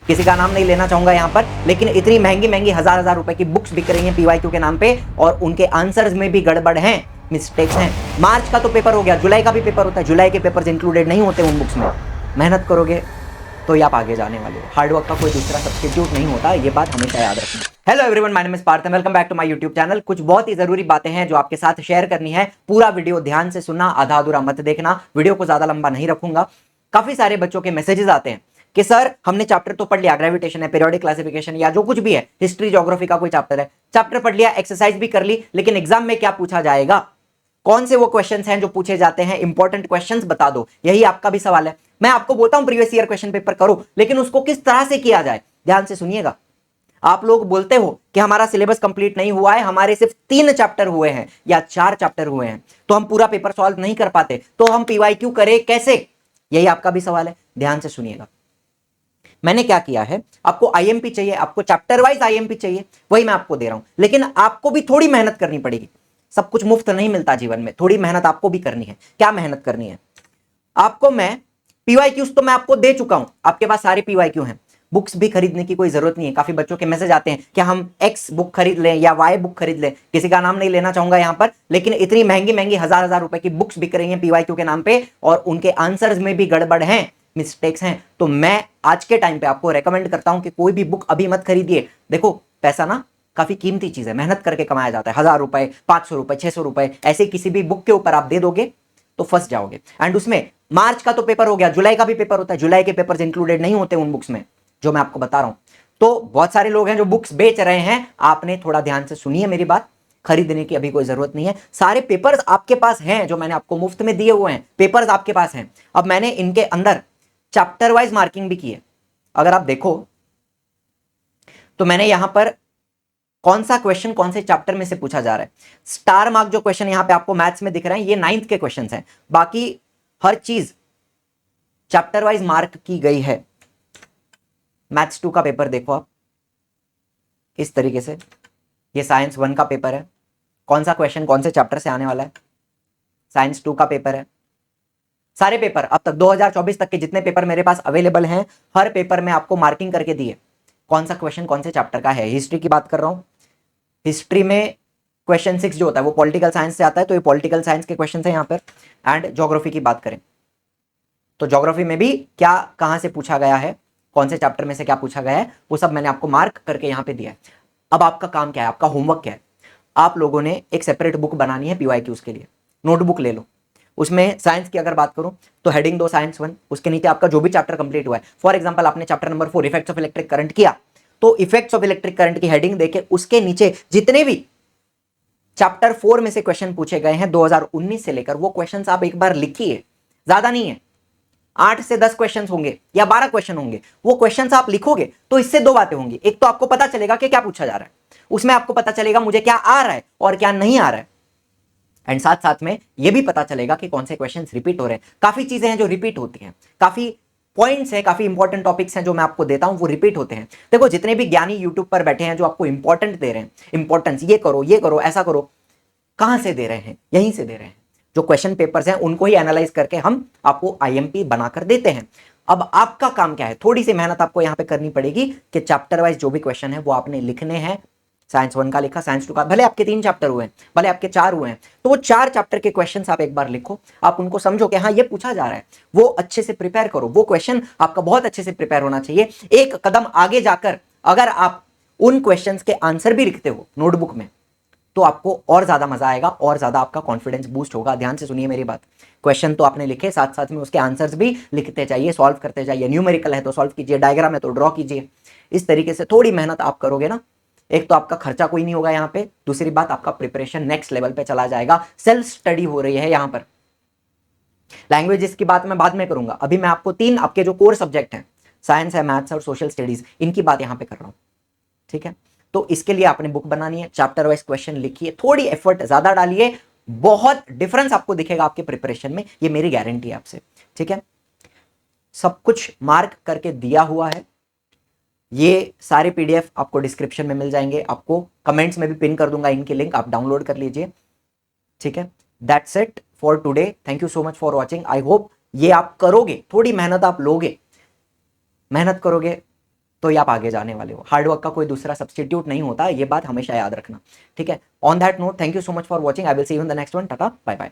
किसी का नाम नहीं लेना चाहूंगा यहाँ पर, लेकिन इतनी महंगी महंगी हजार हजार रुपए की बुक्स बिक रही हैं पीवाईक्यू के नाम पे, और उनके आंसर्स में भी गड़बड़ हैं, मिस्टेक्स हैं। मार्च का तो पेपर हो गया, जुलाई का भी पेपर होता है, जुलाई के पेपर्स इंक्लूडेड नहीं होते उन बुक्स में। मेहनत करोगे तो ही आप आगे जाने वाले हो। हार्डवर्क का कोई दूसरा सब्स्टिट्यूट नहीं होता, ये बात हमेशा याद रखना। Hello everyone, my name is Parth, welcome back to my YouTube channel. कुछ बहुत ही जरूरी बातें हैं जो आपके साथ शेयर करनी है। पूरा वीडियो ध्यान से सुनना, आधा अधूरा मत देखना। वीडियो को ज्यादा लंबा नहीं रखूंगा। काफी सारे बच्चों के मैसेजेस आते हैं कि सर हमने चैप्टर तो पढ़ लिया, ग्रेविटेशन है, पीरियोडिक क्लासिफिकेशन या जो कुछ भी है, हिस्ट्री ज्योग्राफी का कोई चैप्टर है, चैप्टर पढ़ लिया, एक्सरसाइज भी कर ली, लेकिन एग्जाम में क्या पूछा जाएगा, कौन से वो क्वेश्चंस हैं जो पूछे जाते हैं, इंपॉर्टेंट क्वेश्चंस बता दो। यही आपका भी सवाल है। मैं आपको बोलता हूं प्रीवियस ईयर क्वेश्चन पेपर करो, लेकिन उसको किस तरह से किया जाए, ध्यान से सुनिएगा। आप लोग बोलते हो कि हमारा सिलेबस कंप्लीट नहीं हुआ है, हमारे सिर्फ 3 चैप्टर हुए हैं या 4 चैप्टर हुए हैं, तो हम पूरा पेपर सॉल्व नहीं कर पाते, तो हम पीवाईक्यू करें कैसे? यही आपका भी सवाल है, ध्यान से सुनिएगा। मैंने क्या किया है, आपको आईएमपी चाहिए, आपको चैप्टर वाइज आईएमपी चाहिए, वही मैं आपको दे रहा हूं, लेकिन आपको भी थोड़ी मेहनत करनी पड़ेगी। सब कुछ मुफ्त नहीं मिलता जीवन में, थोड़ी मेहनत आपको भी करनी है। क्या मेहनत करनी है आपको? मैं पीवाईक्यूज तो मैं आपको दे चुका हूं, आपके पास सारे पीवाईक्यू हैं, बुक्स भी खरीदने की कोई जरूरत नहीं है। काफी बच्चों के मैसेज आते हैं कि हम एक्स बुक खरीद लें या वाई बुक खरीद लें, किसी का नाम नहीं लेना चाहूंगा यहां पर, लेकिन इतनी महंगी महंगी हजार हजार रुपए की बुक्स बिक रही हैं पीवाईक्यू के नाम पे, और उनके आंसर्स में भी गड़बड़ हैं, मिस्टेक्स हैं। तो मैं आज के टाइम पे आपको रेकमेंड करता हूं कि कोई भी बुक अभी मत खरीदिए। देखो, पैसा ना काफी कीमती चीज है, मेहनत करके कमाया जाता है। 1000 रुपए, 500 रुपए, 600 रुपए, ऐसे किसी भी बुक के ऊपर आप दे दोगे तो फंस जाओगे। एंड उसमें मार्च का तो पेपर हो गया, जुलाई का भी पेपर होता है, जुलाई के पेपर्स इंक्लूडेड नहीं होते उन बुक्स में जो मैं आपको बता रहा हूं। तो बहुत सारे लोग हैं जो बुक्स बेच रहे हैं, आपने थोड़ा ध्यान से सुनिए मेरी बात। खरीदने की अभी कोई जरूरत नहीं है, सारे पेपर्स आपके पास हैं जो मैंने आपको मुफ्त में दिए हुए हैं, पेपर्स आपके पास हैं। अब मैंने इनके अंदर चैप्टर वाइज मार्किंग भी की है। अगर आप देखो तो मैंने यहां पर कौन सा क्वेश्चन कौन से चैप्टर में से पूछा जा रहा है, स्टार मार्क जो क्वेश्चन यहां पे आपको मैथ्स में दिख रहे हैं, ये 9th के क्वेश्चंस हैं। बाकी हर चीज चैप्टर वाइज मार्क की गई है। मैथ्स 2 का पेपर देखो आप इस तरीके से, ये साइंस 1 का पेपर है, कौन सा क्वेश्चन कौन से चैप्टर से आने वाला है, साइंस 2 का पेपर है। सारे पेपर अब तक 2024 तक के जितने पेपर मेरे पास अवेलेबल हैं, हर पेपर में आपको मार्किंग करके दी है कौन सा क्वेश्चन कौन से चैप्टर का है। हिस्ट्री की बात कर रहा हूं, हिस्ट्री में क्वेश्चन 6 जो होता है वो पॉलिटिकल साइंस से आता है, तो ये पॉलिटिकल साइंस के क्वेश्चन है यहाँ पर। एंड ज्योग्राफी की बात करें तो ज्योग्राफी में भी क्या कहां से पूछा गया है, कौन से चैप्टर में से क्या पूछा गया है, वो सब मैंने आपको मार्क करके यहां पे दिया है। अब आपका काम क्या है, आपका होमवर्क क्या है? आप लोगों ने एक सेपरेट बुक बनानी है पीवाईक्यूज के लिए। नोटबुक ले लो, उसमें साइंस की अगर बात करूं तो हेडिंग दो साइंस 1, उसके नीचे आपका जो भी चैप्टर कंप्लीट हुआ है। फॉर एग्जांपल आपने chapter number 4 effects of electric current किया, तो इफेक्ट्स ऑफ इलेक्ट्रिक करंट की हेडिंग देके उसके नीचे जितने भी चैप्टर 4 में से क्वेश्चन पूछे गए हैं 2019 से लेकर, वो क्वेश्चन आप एक बार लिखिए। ज्यादा नहीं है, 8 से 10 क्वेश्चन होंगे या 12 क्वेश्चन होंगे। वो क्वेश्चन आप लिखोगे तो इससे 2 बातें होंगी। एक तो आपको पता चलेगा कि क्या पूछा जा रहा है, उसमें आपको पता चलेगा मुझे क्या आ रहा है और क्या नहीं आ रहा है, एंड साथ साथ में यह भी पता चलेगा कि कौन से क्वेश्चंस रिपीट हो रहे हैं। काफी चीजें हैं जो रिपीट होती हैं, काफी पॉइंट्स हैं, काफी इंपॉर्टेंट टॉपिक्स हैं जो मैं आपको देता हूं वो रिपीट होते हैं। देखो, जितने भी ज्ञानी यूट्यूब पर बैठे हैं जो आपको इंपॉर्टेंट दे रहे हैं, इंपॉर्टेंस ये करो ऐसा करो, कहां से दे रहे हैं? यहीं से दे रहे हैं। जो क्वेश्चन पेपर्स हैं उनको ही एनालाइज करके हम आपको आईएमपी बनाकर देते हैं। अब आपका काम क्या है, थोड़ी सी मेहनत आपको यहां पे करनी पड़ेगी कि चैप्टर वाइज जो भी क्वेश्चन है वो आपने लिखने हैं। साइंस 1 का लिखा, साइंस 2 का, भले आपके 3 चैप्टर हुए हैं, भले आपके 4 हुए हैं, तो वो 4 चैप्टर के क्वेश्चंस आप एक बार लिखो, आप उनको समझो कि हाँ ये पूछा जा रहा है, वो अच्छे से प्रिपेयर करो। वो क्वेश्चन आपका बहुत अच्छे से प्रिपेयर होना चाहिए। एक कदम आगे जाकर अगर आप उन क्वेश्चंस के आंसर भी लिखते हो नोटबुक में तो आपको और ज्यादा मजा आएगा और ज्यादा आपका कॉन्फिडेंस बूस्ट होगा। ध्यान से सुनिए मेरी बात। क्वेश्चन तो आपने लिखे, साथ साथ में उसके आंसर्स भी लिखते जाइए, सॉल्व करते जाइए। न्यूमेरिकल है तो सॉल्व कीजिए, डायग्राम है तो ड्रॉ कीजिए। इस तरीके से थोड़ी मेहनत आप करोगे ना, एक तो आपका खर्चा कोई नहीं होगा यहाँ पे, दूसरी बात आपका प्रिपरेशन नेक्स्ट लेवल पे चला जाएगा। सेल्फ स्टडी हो रही है यहाँ पर। लैंग्वेजेस की बात मैं बाद में करूंगा, अभी मैं आपको 3 आपके जो कोर सब्जेक्ट हैं, साइंस है, मैथ्स और सोशल स्टडीज, इनकी बात यहाँ पे कर रहा हूँ, ठीक है? तो इसके लिए आपने बुक बनानी है, चैप्टर वाइज क्वेश्चन लिखिए, थोड़ी एफर्ट ज्यादा डालिए, बहुत डिफरेंस आपको दिखेगा आपके प्रिपरेशन में, ये मेरी गारंटी है आपसे, ठीक है? सब कुछ मार्क करके दिया हुआ है। ये सारे पीडीएफ आपको डिस्क्रिप्शन में मिल जाएंगे, आपको कमेंट्स में भी पिन कर दूंगा इनकी लिंक, आप डाउनलोड कर लीजिए, ठीक है? That's it for today, thank you so much for watching. I hope ये आप करोगे, थोड़ी मेहनत आप लोगे, मेहनत करोगे तो ही आप आगे जाने वाले हो। हार्डवर्क का कोई दूसरा सब्सटीट्यूट नहीं होता, ये बात हमेशा याद रखना, ठीक है। On that note, thank you so much for watching, I will see you in the next one, tata bye bye.